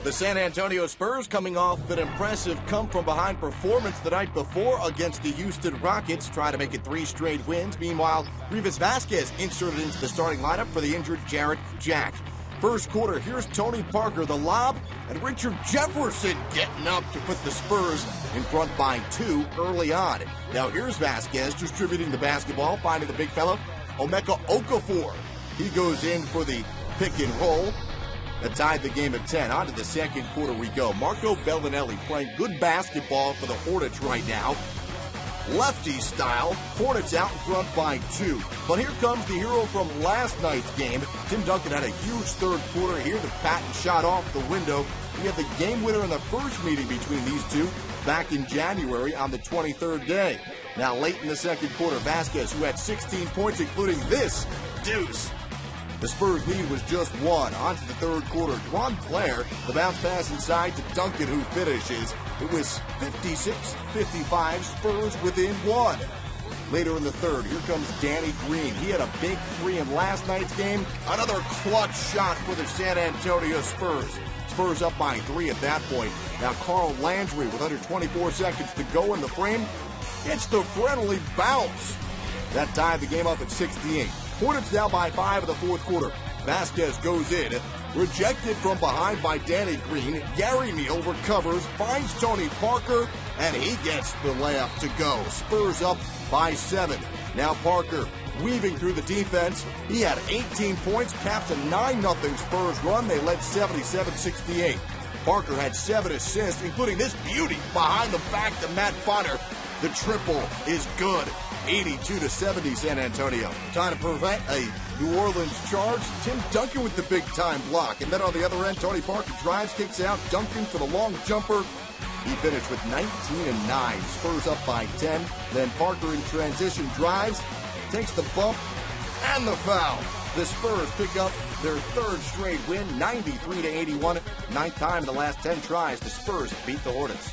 The San Antonio Spurs coming off an impressive come-from-behind performance the night before against the Houston Rockets, trying to make it 3 straight wins. Meanwhile, Rivas Vasquez inserted into the starting lineup for the injured Jarrett Jack. First quarter, here's Tony Parker, the lob, and Richard Jefferson getting up to put the Spurs in front by 2 early on. Now here's Vasquez distributing the basketball, finding the big fella, Emeka Okafor. He goes in for the pick and roll. That tied the game at 10. On to the second quarter we go. Marco Bellinelli playing good basketball for the Hornets right now. Lefty style. Hornets out in front by 2. But here comes the hero from last night's game. Tim Duncan had a huge third quarter here. The patent shot off the window. We had the game winner in the first meeting between these two back in January on the 23rd day. Now late in the second quarter, Vasquez, who had 16 points, including this deuce. The Spurs lead was just 1. On to the third quarter. Juan Blair, the bounce pass inside to Duncan, who finishes. It was 56-55, Spurs within 1. Later in the third, here comes Danny Green. He had a big 3 in last night's game. Another clutch shot for the San Antonio Spurs. Spurs up by 3 at that point. Now Carl Landry with under 24 seconds to go in the frame. It's the friendly bounce. That tied the game up at 68. Hornets down by 5 in the fourth quarter. Vasquez goes in. Rejected from behind by Danny Green. Gary Neal recovers, finds Tony Parker, and he gets the layup to go. Spurs up by 7. Now Parker weaving through the defense. He had 18 points, caps a 9-0 Spurs run. They led 77-68. Parker had 7 assists, including this beauty behind the back to Matt Bonner. The triple is good. 82-70 San Antonio. Trying to prevent a New Orleans charge. Tim Duncan with the big-time block. And then on the other end, Tony Parker drives, kicks out. Duncan for the long jumper. He finished with 19 and 9. Spurs up by 10. Then Parker in transition drives, takes the bump and the foul. The Spurs pick up their 3rd straight win, 93-81. 9th time in the last 10 tries, the Spurs beat the Hornets.